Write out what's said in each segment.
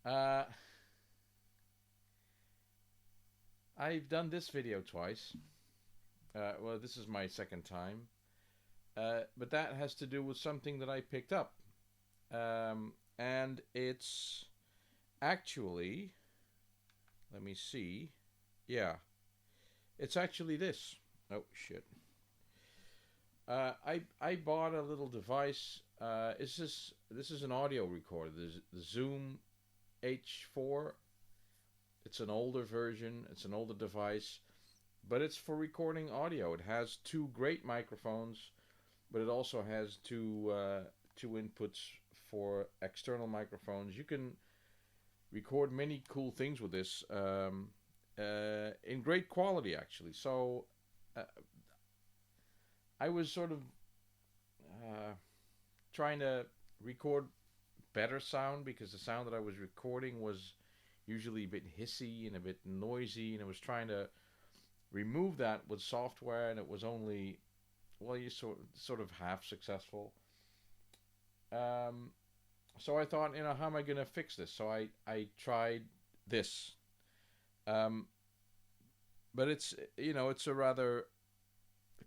Uh, I've done this video twice. Well, this is my second time. But that has to do with something that I picked up. And it's actually, let me see. Yeah, it's actually this. Oh, shit. I bought a little device. This is an audio recorder. The Zoom H4. It's an older version. It's an older device, but it's for recording audio. It has two great microphones, but it also has two inputs for external microphones. You can record many cool things with this in great quality, actually. So uh, I was sort of uh, trying to record better sound because the sound that I was recording was usually a bit hissy and a bit noisy, and I was trying to remove that with software, and it was only, well, you sort of half successful. Um, so I thought, how am I going to fix this? So I tried this, um, but it's a rather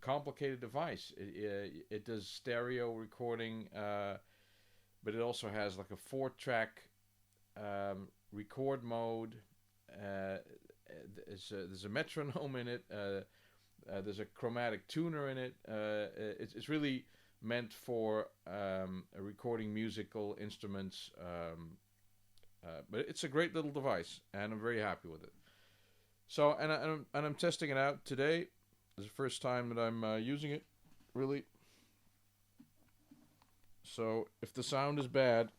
complicated device. It does stereo recording, but it also has like a 4 track record mode. Uh, there's a metronome in it. There's a chromatic tuner in it. It's really meant for recording musical instruments. But it's a great little device, and I'm very happy with it. So, and I'm testing it out today. It's the first time that I'm using it, really. So, if the sound is bad,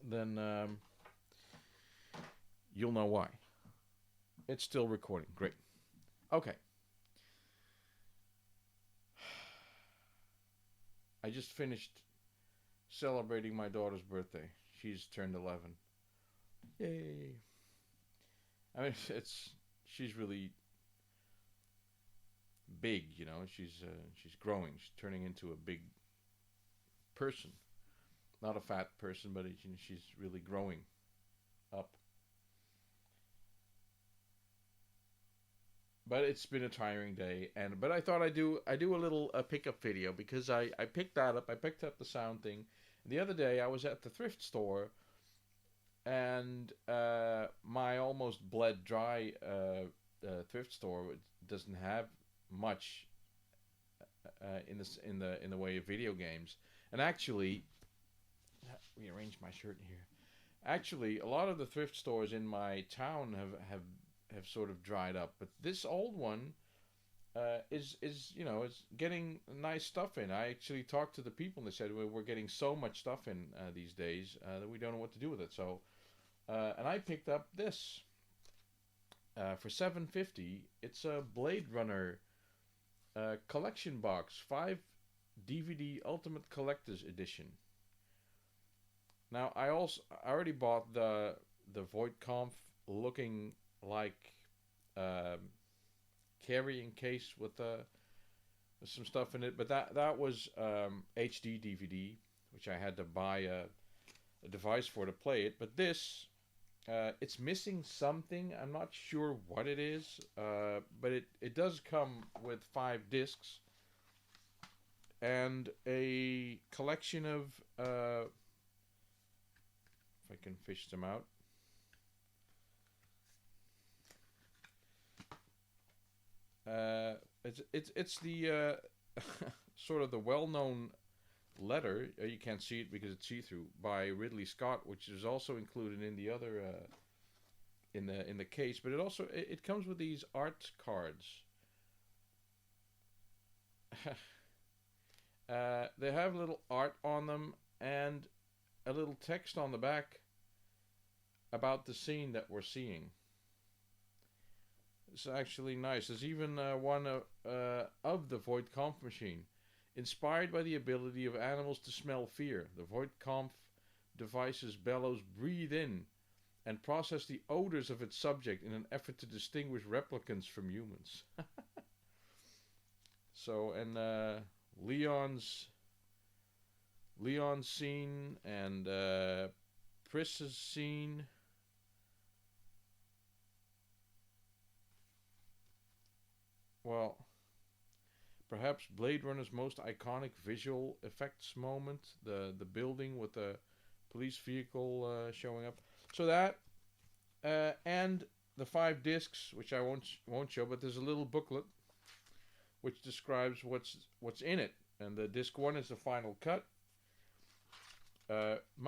then you'll know why. It's still recording. Great. Okay. I just finished celebrating my daughter's birthday. She's turned 11. Yay! I mean, it's she's really big. She's growing. She's turning into a big person. Not a fat person, but she's really growing up. But it's been a tiring day, but I thought I do a little pickup video because I picked that up. I picked up the sound thing. The other day I was at the thrift store, and my almost bled dry thrift store doesn't have much in the way of video games. And actually, rearrange my shirt here. Actually, a lot of the thrift stores in my town have sort of dried up, but this old one is getting nice stuff in. I actually talked to the people and they said we're getting so much stuff in these days that we don't know what to do with it. So, and I picked up this for 750. It's a Blade Runner collection box, 5 DVD Ultimate Collector's Edition. Now I already bought the Void Conf looking like um, carrying case with some stuff in it, but that was HD DVD, which I had to buy a device for to play it. But this, it's missing something. I'm not sure what it is, but it does come with 5 discs and a collection of if I can fish them out. Uh, it's the sort of the well-known letter. You can't see it because it's see-through, by Ridley Scott, which is also included in the other in the case. But it comes with these art cards. They have a little art on them and a little text on the back about the scene that we're seeing. It's actually nice. There's even one of the Void Conf machine. Inspired by the ability of animals to smell fear, the Void Conf device's bellows breathe in and process the odors of its subject in an effort to distinguish replicants from humans. So, and Leon's Leon's scene and Chris has seen. Well, perhaps Blade Runner's most iconic visual effects moment, the building with the police vehicle showing up. So that and the 5 discs, which I won't show, but there's a little booklet which describes what's in it. And the disc 1 is the final cut.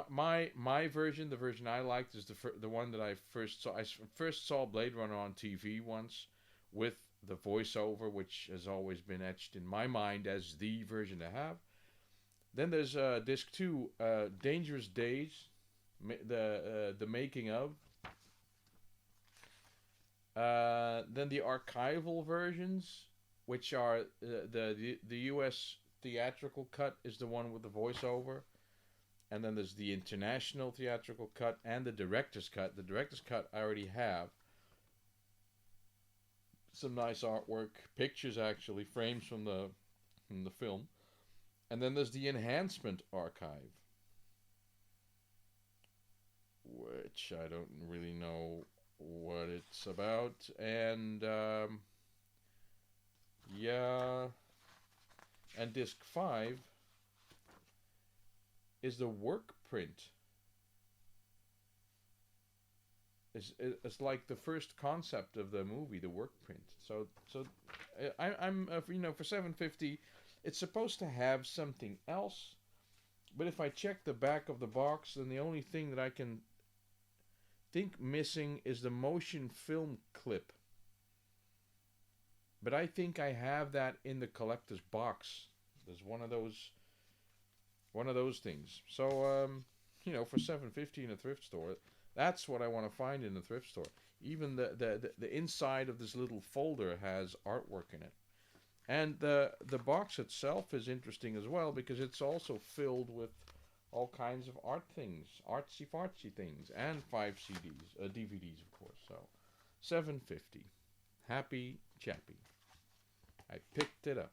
My version, the version I liked, is the one that I first saw. I first saw Blade Runner on TV once with the voiceover, which has always been etched in my mind as the version to have. Then there's disc 2, Dangerous Days, the making of. Then the archival versions, which are the U.S. theatrical cut is the one with the voiceover. And then there's the international theatrical cut and the director's cut. The director's cut I already have. Some nice artwork, pictures actually, frames from the film. And then there's the enhancement archive, which I don't really know what it's about. And yeah, and disc 5 is the work print. It's like the first concept of the movie, the work print. So I'm for $7.50, it's supposed to have something else, but if I check the back of the box, then the only thing that I can think missing is the motion film clip. But I think I have that in the collector's box. There's one of those things. So for $7.50 in a thrift store, that's what I want to find in the thrift store. Even the inside of this little folder has artwork in it. And the box itself is interesting as well, because it's also filled with all kinds of art things, artsy-fartsy things, and 5 CDs, DVDs of course. So $7.50. Happy chappy. I picked it up.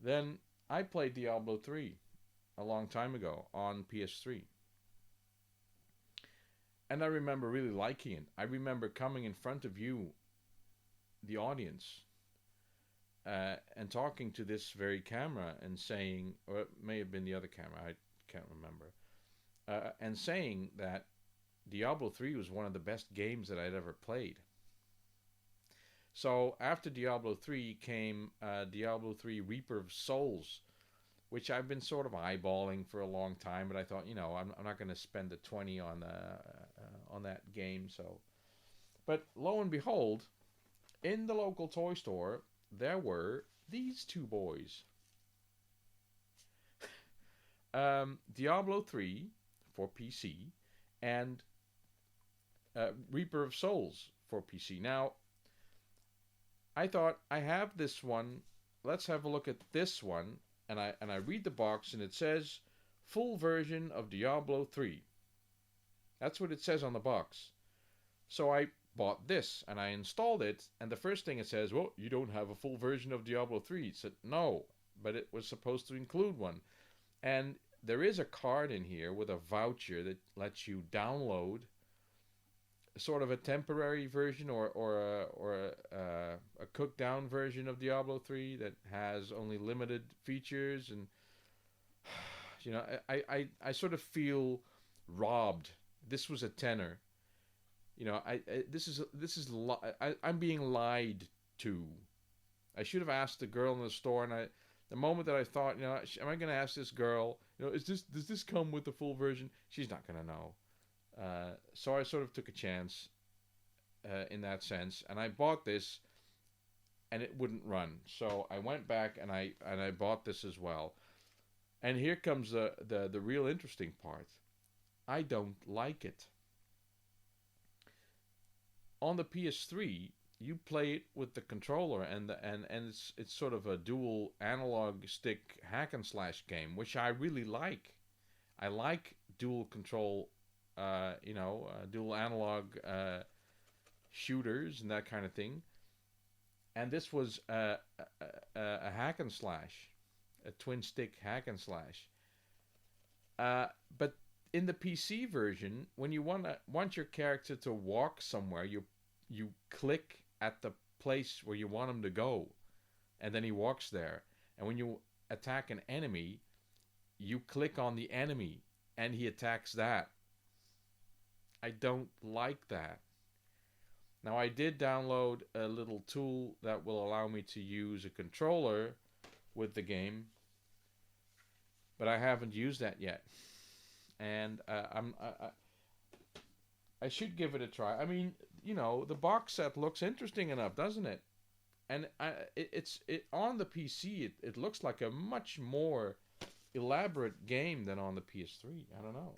Then I played Diablo 3 a long time ago on PS3. And I remember really liking it. I remember coming in front of you, the audience, and talking to this very camera and saying, or it may have been the other camera, I can't remember, and saying that Diablo 3 was one of the best games that I'd ever played. So after Diablo 3 came Diablo 3 Reaper of Souls, which I've been sort of eyeballing for a long time, but I thought, I'm not going to spend the 20 on that game. So, but lo and behold, in the local toy store, there were these two boys. Diablo 3 for PC and Reaper of Souls for PC. Now, I thought, I have this one. Let's have a look at this one. And I read the box, and it says, full version of Diablo 3. That's what it says on the box. So I bought this, and I installed it, and the first thing it says, well, you don't have a full version of Diablo 3. It said, no, but it was supposed to include one. And there is a card in here with a voucher that lets you download sort of a temporary version or a cooked down version of Diablo 3 that has only limited features, and I sort of feel robbed. This was a tenner. I'm being lied to. I should have asked the girl in the store, and the moment that I thought, am I going to ask this girl, does this come with the full version? She's not going to know. So I sort of took a chance in that sense, and I bought this, and it wouldn't run. So I went back and I bought this as well. And here comes the real interesting part. I don't like it. On the PS3, you play it with the controller, and it's sort of a dual analog stick hack and slash game, which I really like. I like dual control. Dual analog shooters and that kind of thing. And this was a hack and slash. a twin stick hack and slash. But in the PC version, when you want your character to walk somewhere, you click at the place where you want him to go, and then he walks there. And when you attack an enemy, you click on the enemy, and he attacks that. I don't like that. Now, I did download a little tool that will allow me to use a controller with the game, but I haven't used that yet. And I should give it a try. I mean, the box set looks interesting enough, doesn't it? And it's on the PC. It looks like a much more elaborate game than on the PS3. I don't know.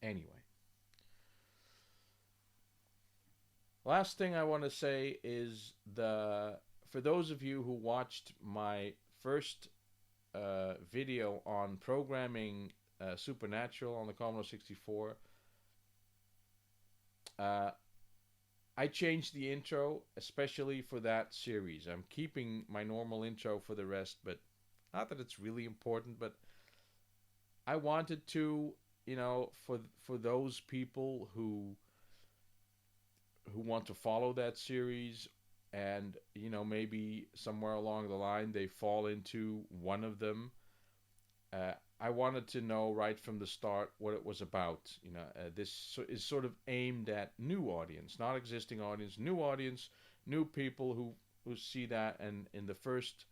Anyway, last thing I want to say is for those of you who watched my first video on programming Supernatural on the Commodore 64, I changed the intro especially for that series. I'm keeping my normal intro for the rest, but not that it's really important, but I wanted to, for those people who want to follow that series, and maybe somewhere along the line they fall into one of them. I wanted to know right from the start what it was about. This is sort of aimed at new audience, not existing audience, new people who see that, and in the first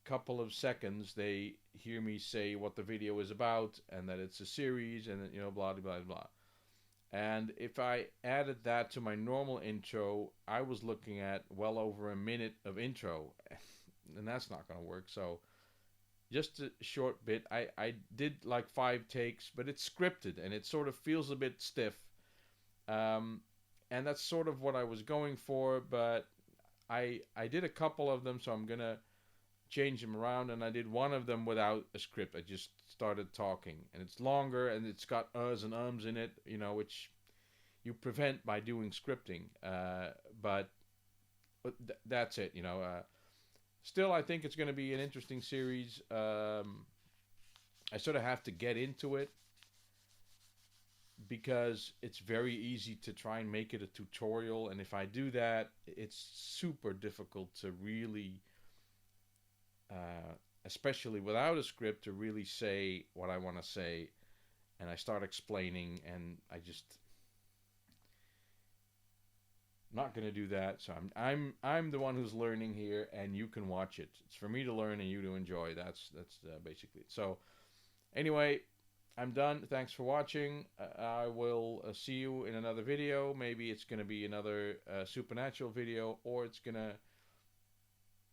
couple of seconds they hear me say what the video is about and that it's a series, and blah blah blah. And if I added that to my normal intro, I was looking at well over a minute of intro, and that's not going to work. So just a short bit. I did like 5 takes, but it's scripted and it sort of feels a bit stiff. And that's sort of what I was going for, but I did a couple of them, so I'm going to change them around, and I did one of them without a script. I just started talking, and it's longer, and it's got uhs and ums in it, which you prevent by doing scripting. But that's it, Still, I think it's going to be an interesting series. I sort of have to get into it because it's very easy to try and make it a tutorial, and if I do that, it's super difficult to really, especially without a script, to really say what I want to say, and I start explaining, and I just not going to do that. So I'm the one who's learning here, and you can watch it. It's for me to learn and you to enjoy. That's basically it. So anyway, I'm done. Thanks for watching. I will see you in another video. Maybe it's going to be another Supernatural video, or it's going to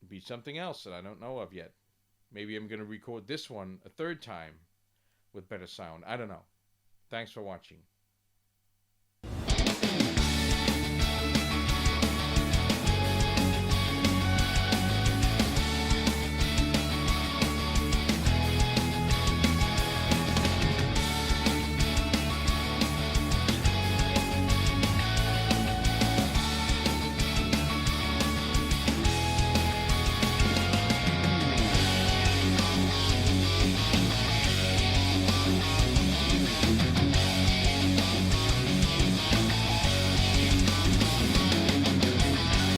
be something else that I don't know of yet. Maybe I'm going to record this one a third time with better sound. I don't know. Thanks for watching.